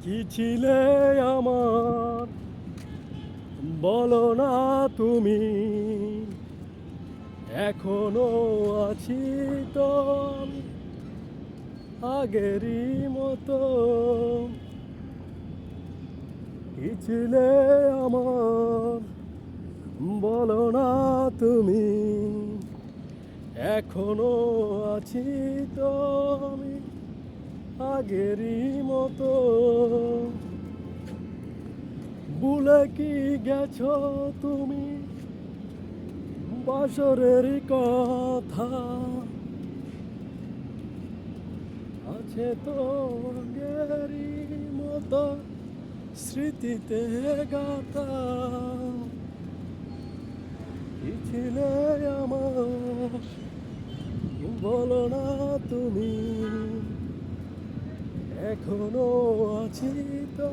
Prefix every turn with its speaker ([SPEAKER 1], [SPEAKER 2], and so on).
[SPEAKER 1] কি ছিলে আমার বলো না তুমি, এখনো আছি তো আমি আগেরই মতো। কি ছিলে আমার বলো না তুমি, এখনো আছি তো আমি আগেরই মতো। ভুলে কি গেছো তুমি বাসরের কথা, আছে তো আগেরই মতো স্মৃতিতে গাথা। কি ছিলে আমার বলো না তুমি, এখনো আছি তো